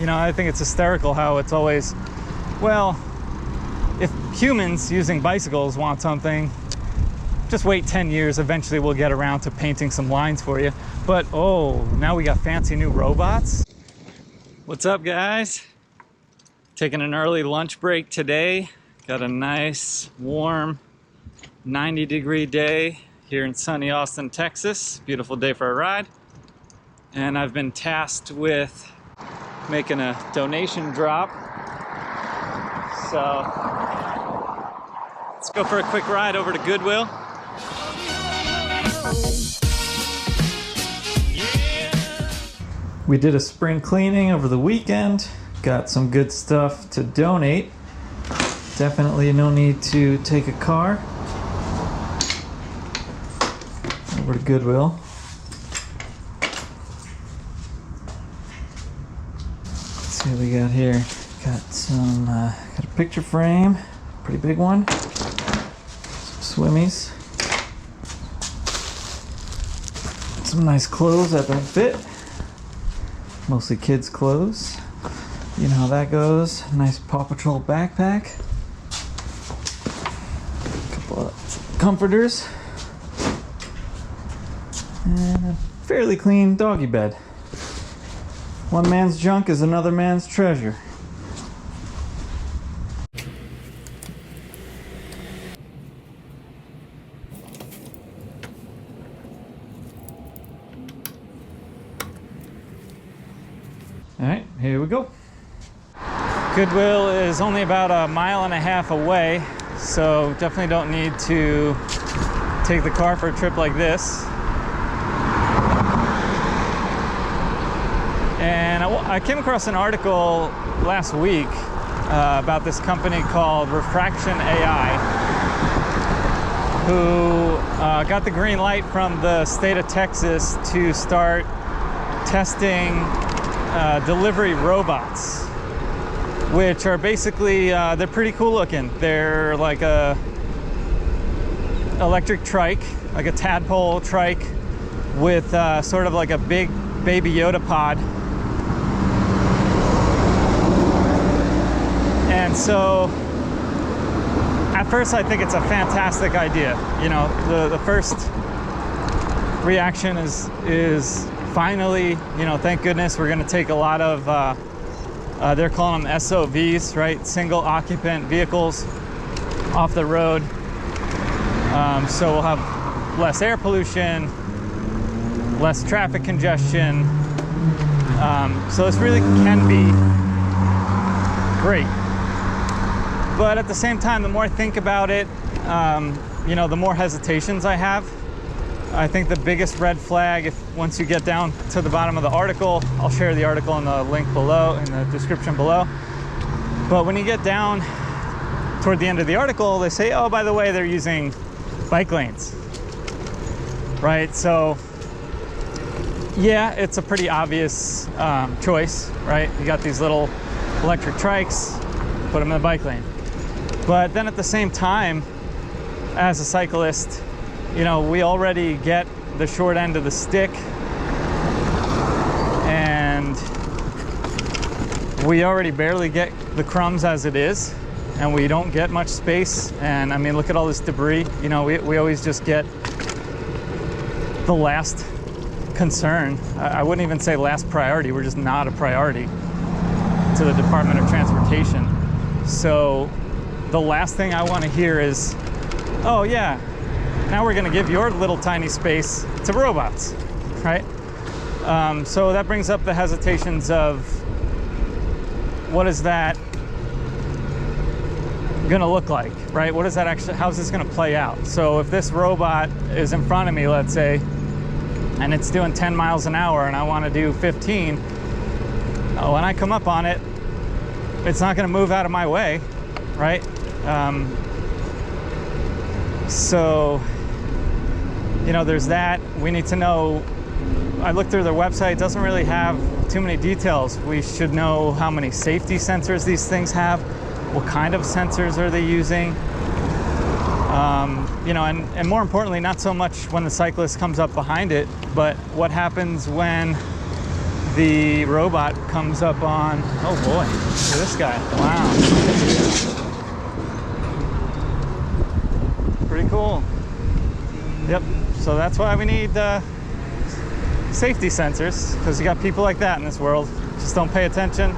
You know, I think it's hysterical how it's always, well, if humans using bicycles want something, just wait 10 years, eventually we'll get around to painting some lines for you. But oh, now we got fancy new robots. What's up, guys? Taking an early lunch break today. Got a nice warm 90-degree day here in sunny Austin, Texas. Beautiful day for a ride. And I've been tasked with making a donation drop. So let's go for a quick ride over to Goodwill. We did a spring cleaning over the weekend. Got some good stuff to donate. Definitely no need to take a car. Over to Goodwill. Let's see what we got here. Got some, got a picture frame, pretty big one. Some swimmies. Some nice clothes that don't fit. Mostly kids' clothes. You know how that goes. Nice Paw Patrol backpack. A couple of comforters. And a fairly clean doggy bed. One man's junk is another man's treasure. Alright, here we go. Goodwill is only about 1.5 miles away, so definitely don't need to take the car for a trip like this. And I came across an article last week about this company called Refraction AI, who got the green light from the state of Texas to start testing delivery robots, which are basically, they're pretty cool looking. They're like a electric trike, like a tadpole trike with sort of like a big baby Yoda pod. And so at first I think it's a fantastic idea. You know, the first reaction is finally, you know, thank goodness we're going to take a lot of, they're calling them SOVs, right? Single occupant vehicles off the road. So we'll have less air pollution, less traffic congestion. So this really can be great. But at the same time, the more I think about it, you know, the more hesitations I have. I think the biggest red flag, once you get down to the bottom of the article, I'll share the article in the link below, in the description below. But when you get down toward the end of the article, they say, oh, by the way, they're using bike lanes, right? So yeah, it's a pretty obvious choice, right? You got these little electric trikes, put them in the bike lane. But then at the same time, as a cyclist, you know, we already get the short end of the stick, and we already barely get the crumbs as it is, and we don't get much space. And I mean, look at all this debris. You know, we always just get the last concern. I wouldn't even say last priority. We're just not a priority to the Department of Transportation. So the last thing I want to hear is, oh yeah, now we're going to give your little tiny space to robots, right? So that brings up the hesitations of what is that going to look like, right? What is that actually, how's this going to play out? So if this robot is in front of me, let's say, and it's doing 10 miles an hour and I want to do 15, when I come up on it, it's not going to move out of my way, right? So, you know, there's that. We need to know, I looked through their website, it doesn't really have too many details. We should know how many safety sensors these things have, what kind of sensors are they using, you know, and more importantly, not so much when the cyclist comes up behind it, but what happens when the robot comes up on, oh boy, look at this guy. Wow. Pretty cool. Yep, so that's why we need safety sensors, because you got people like that in this world. Just don't pay attention,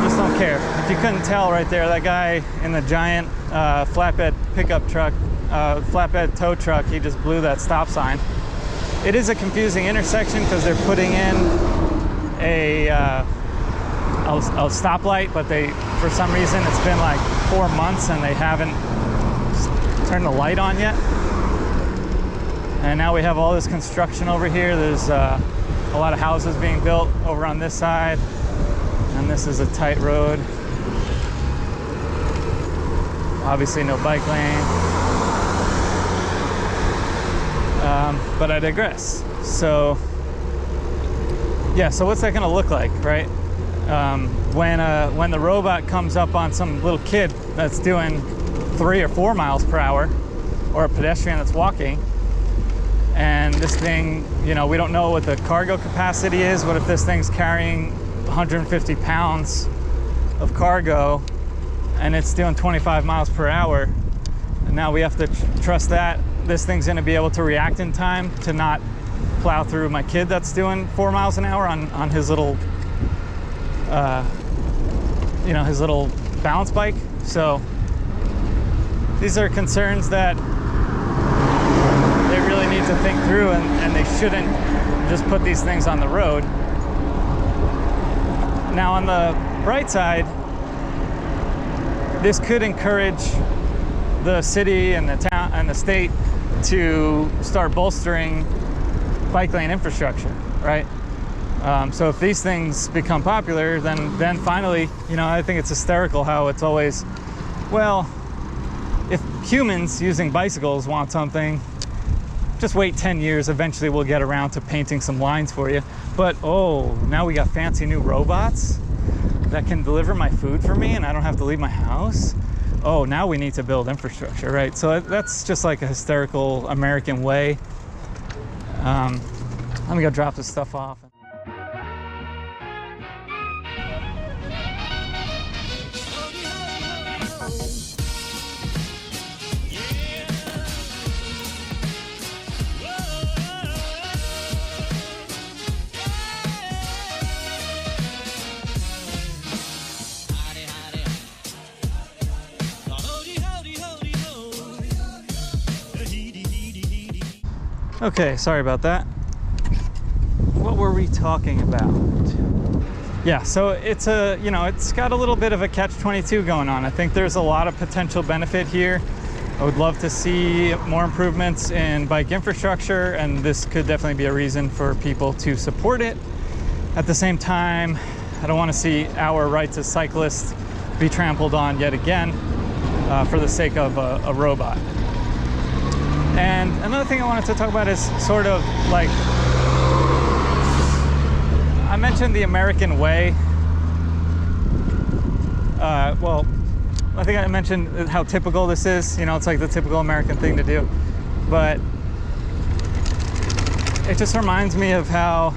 just don't care. If you couldn't tell right there, that guy in the giant flatbed pickup truck, flatbed tow truck, he just blew that stop sign. It is a confusing intersection because they're putting in a stoplight, but for some reason, it's been like 4 months and they haven't turned the light on yet. And now we have all this construction over here. There's a lot of houses being built over on this side, and this is a tight road. Obviously no bike lane. But I digress. So yeah, so what's that gonna look like, right? When the robot comes up on some little kid that's doing 3 or 4 miles per hour, or a pedestrian that's walking, and this thing, you know, we don't know what the cargo capacity is. What if this thing's carrying 150 pounds of cargo and it's doing 25 miles per hour? And now we have to trust that this thing's going to be able to react in time to not plow through my kid that's doing 4 miles an hour on his little, you know, his little balance bike. So these are concerns that they really need to think through, and they shouldn't just put these things on the road. Now, on the bright side, this could encourage the city and the town and the state to start bolstering bike lane infrastructure, right? So if these things become popular, then finally, you know, I think it's hysterical how it's always, well, if humans using bicycles want something, just wait 10 years, eventually we'll get around to painting some lines for you. But oh, now we got fancy new robots that can deliver my food for me and I don't have to leave my house. Oh, now we need to build infrastructure, right? So that's just like a hysterical American way. Let me go drop this stuff off. Okay, sorry about that. What were we talking about? Yeah, so it's it's got a little bit of a catch-22 going on. I think there's a lot of potential benefit here. I would love to see more improvements in bike infrastructure, and this could definitely be a reason for people to support it. At the same time, I don't want to see our rights as cyclists be trampled on yet again for the sake of a robot. And another thing I wanted to talk about is sort of like, I mentioned the American way. Well, I think I mentioned how typical this is. You know, it's like the typical American thing to do. But it just reminds me of how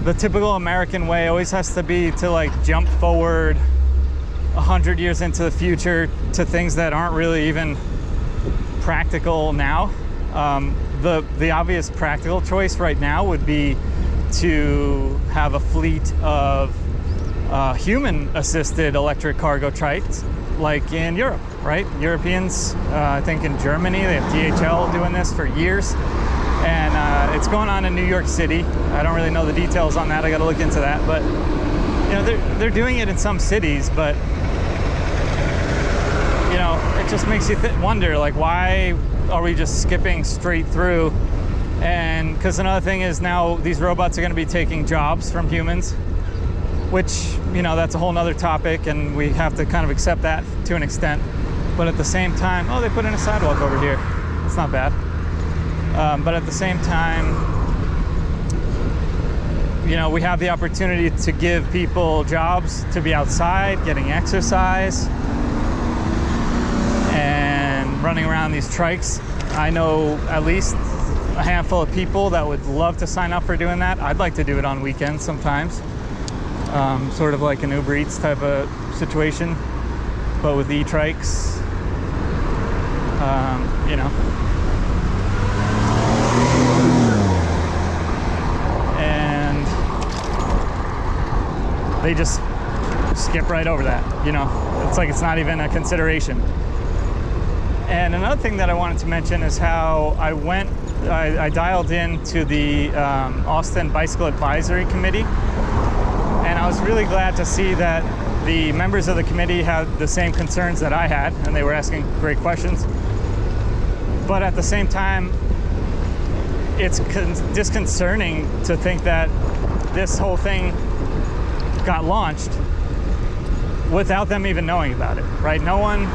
the typical American way always has to be to like jump forward 100 years into the future to things that aren't really even practical now. The obvious practical choice right now would be to have a fleet of human-assisted electric cargo trikes like in Europe, right? Europeans, I think in Germany, they have DHL doing this for years. And it's going on in New York City. I don't really know the details on that. I got to look into that. But you know, they're doing it in some cities, but you know, it just makes you wonder, like, why are we just skipping straight through? And because another thing is now these robots are going to be taking jobs from humans, which, you know, that's a whole nother topic, and we have to kind of accept that to an extent. But at the same time, oh, they put in a sidewalk over here. That's not bad. But at the same time, you know, we have the opportunity to give people jobs to be outside, getting exercise, and running around these trikes. I know at least a handful of people that would love to sign up for doing that. I'd like to do it on weekends sometimes, sort of like an Uber Eats type of situation, but with e-trikes, you know. And they just skip right over that, you know. It's like it's not even a consideration. And another thing that I wanted to mention is how I dialed in to the Austin Bicycle Advisory Committee, and I was really glad to see that the members of the committee had the same concerns that I had, and they were asking great questions. But at the same time, it's disconcerting to think that this whole thing got launched without them even knowing about it, right? No one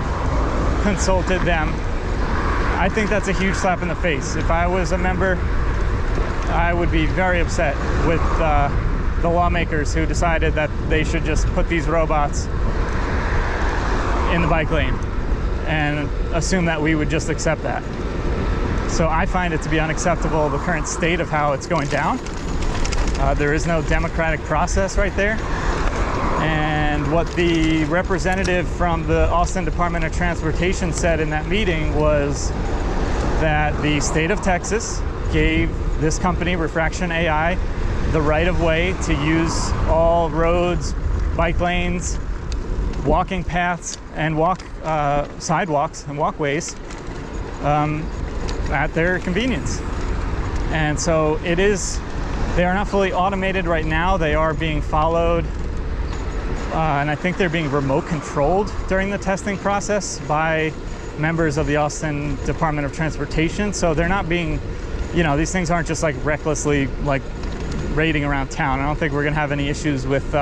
consulted them. I think that's a huge slap in the face. If I was a member, I would be very upset with the lawmakers who decided that they should just put these robots in the bike lane and assume that we would just accept that. So I find it to be unacceptable, the current state of how it's going down. There is no democratic process right there. And what the representative from the Austin Department of Transportation said in that meeting was that the state of Texas gave this company, Refraction AI, the right of way to use all roads, bike lanes, walking paths, and sidewalks and walkways at their convenience. And so they are not fully automated right now. They are being followed. And I think they're being remote controlled during the testing process by members of the Austin Department of Transportation. So they're not being, you know, these things aren't just like recklessly like raiding around town. I don't think we're gonna have any issues with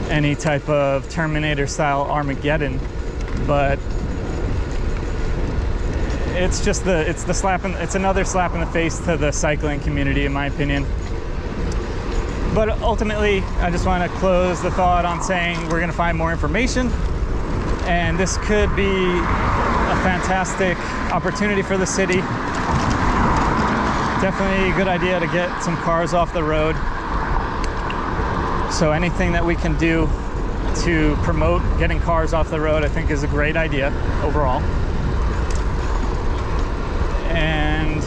any type of Terminator style Armageddon, but it's just it's another slap in the face to the cycling community, in my opinion. But ultimately, I just want to close the thought on saying we're going to find more information, and this could be a fantastic opportunity for the city. Definitely a good idea to get some cars off the road. So anything that we can do to promote getting cars off the road, I think is a great idea overall. And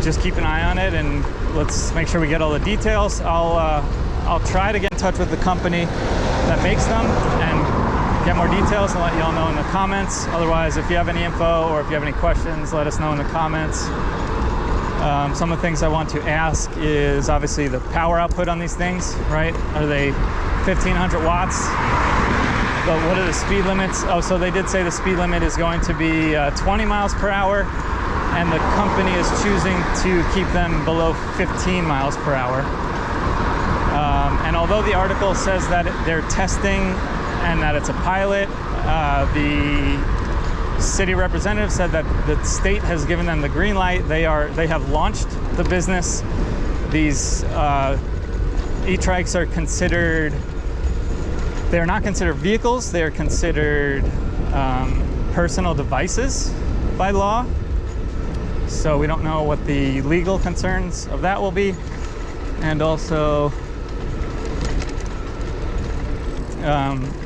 just keep an eye on it, and let's make sure we get all the details. I'll try to get in touch with the company that makes them and get more details and let you all know in the comments. Otherwise, if you have any info or if you have any questions, let us know in the comments. Some of the things I want to ask is obviously the power output on these things, right? Are they 1500 watts? But what are the speed limits? Oh, so they did say the speed limit is going to be 20 miles per hour. And the company is choosing to keep them below 15 miles per hour. And although the article says that they're testing and that it's a pilot, the city representative said that the state has given them the green light. They have launched the business. These e-trikes are considered, they are not considered vehicles. They are considered personal devices by law. So we don't know what the legal concerns of that will be. And also,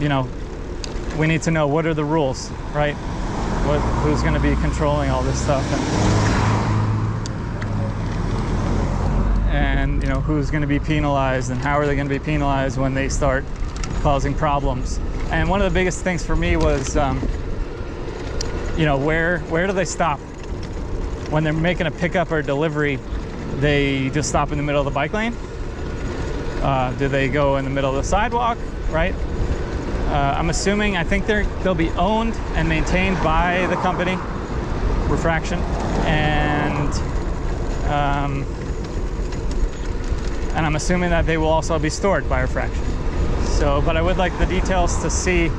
you know, we need to know what are the rules, right? Who's going to be controlling all this stuff, and you know, who's going to be penalized, and how are they going to be penalized when they start causing problems. And one of the biggest things for me was, you know, where do they stop? When they're making a pickup or delivery, they just stop in the middle of the bike lane? Do they go in the middle of the sidewalk, right? I'm assuming, I think they'll be owned and maintained by the company, Refraction, and I'm assuming that they will also be stored by Refraction. So, but I would like the details to see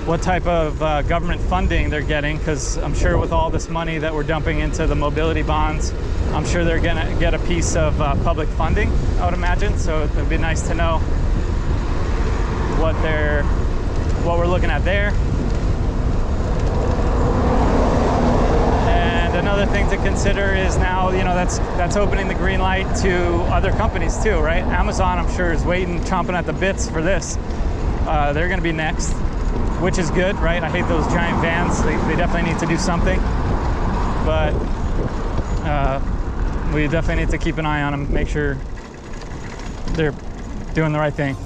what type of government funding they're getting, because I'm sure with all this money that we're dumping into the mobility bonds, I'm sure they're gonna get a piece of public funding, I would imagine. So it would be nice to know what we're looking at there. And another thing to consider is now, you know, that's opening the green light to other companies too, right? Amazon, I'm sure, is waiting, chomping at the bits for this. They're going to be next, which is good, right? I hate those giant vans. They definitely need to do something, but we definitely need to keep an eye on them, make sure they're doing the right thing.